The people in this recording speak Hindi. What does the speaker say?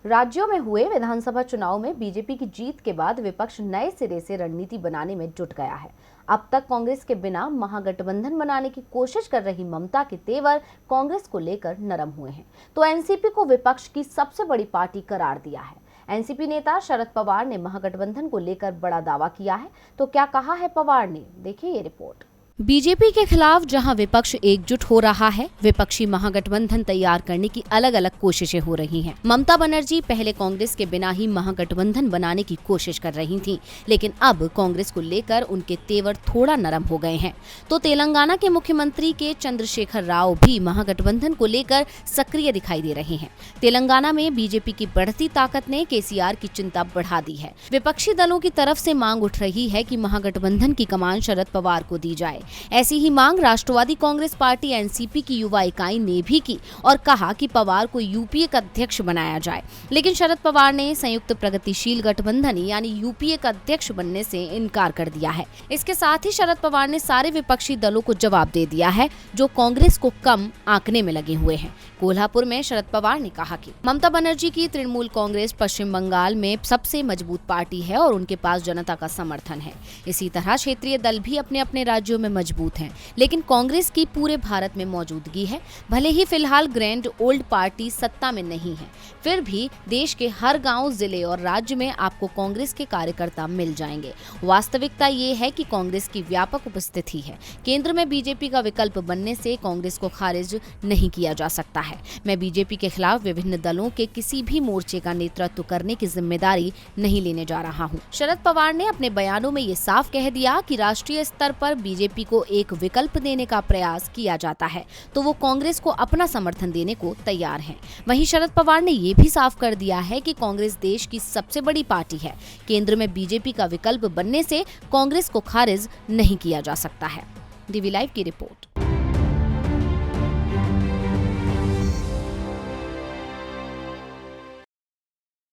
राज्यों में हुए विधानसभा चुनाव में बीजेपी की जीत के बाद विपक्ष नए सिरे से रणनीति बनाने में जुट गया है। अब तक कांग्रेस के बिना महागठबंधन बनाने की कोशिश कर रही ममता के तेवर कांग्रेस को लेकर नरम हुए हैं, तो एनसीपी को विपक्ष की सबसे बड़ी पार्टी करार दिया है। एनसीपी नेता शरद पवार ने महागठबंधन को लेकर बड़ा दावा किया है, तो क्या कहा है पवार ने, देखिए ये रिपोर्ट। बीजेपी के खिलाफ जहां विपक्ष एकजुट हो रहा है, विपक्षी महागठबंधन तैयार करने की अलग अलग कोशिशें हो रही हैं। ममता बनर्जी पहले कांग्रेस के बिना ही महागठबंधन बनाने की कोशिश कर रही थीं, लेकिन अब कांग्रेस को लेकर उनके तेवर थोड़ा नरम हो गए हैं। तो तेलंगाना के मुख्यमंत्री के चंद्रशेखर राव भी महागठबंधन को लेकर सक्रिय दिखाई दे रहे हैं। तेलंगाना में बीजेपी की बढ़ती ताकत ने केसीआर की चिंता बढ़ा दी है। विपक्षी दलों की तरफ से मांग उठ रही है कि महागठबंधन की कमान शरद पवार को दी जाए। ऐसी ही मांग राष्ट्रवादी कांग्रेस पार्टी एनसीपी की युवा इकाई ने भी की और कहा कि पवार को यूपीए का अध्यक्ष बनाया जाए, लेकिन शरद पवार ने संयुक्त प्रगतिशील गठबंधन यानी यूपीए का अध्यक्ष बनने से इनकार कर दिया है। इसके साथ ही शरद पवार ने सारे विपक्षी दलों को जवाब दे दिया है जो कांग्रेस को कम आंकने में लगे हुए हैं। कोल्हापुर में शरद पवार ने कहा कि ममता बनर्जी की तृणमूल कांग्रेस पश्चिम बंगाल में सबसे मजबूत पार्टी है और उनके पास जनता का समर्थन है। इसी तरह क्षेत्रीय दल भी अपने अपने राज्यों में मजबूत हैं, लेकिन कांग्रेस की पूरे भारत में मौजूदगी है। भले ही फिलहाल ग्रैंड ओल्ड पार्टी सत्ता में नहीं है, फिर भी देश के हर गांव, जिले और राज्य में आपको कांग्रेस के कार्यकर्ता मिल जाएंगे। वास्तविकता ये है कि कांग्रेस की व्यापक उपस्थिति है। केंद्र में बीजेपी का विकल्प बनने से कांग्रेस को खारिज नहीं किया जा सकता है। मैं बीजेपी के खिलाफ विभिन्न दलों के किसी भी मोर्चे का नेतृत्व करने की जिम्मेदारी नहीं लेने जा रहा हूं। शरद पवार ने अपने बयानों में ये साफ कह दिया कि राष्ट्रीय स्तर पर बीजेपी को एक विकल्प देने का प्रयास किया जाता है तो वो कांग्रेस को अपना समर्थन देने को तैयार हैं। वहीं शरद पवार ने ये भी साफ कर दिया है कि कांग्रेस देश की सबसे बड़ी पार्टी है। केंद्र में बीजेपी का विकल्प बनने से कांग्रेस को खारिज नहीं किया जा सकता है। डीवी लाइव की रिपोर्ट।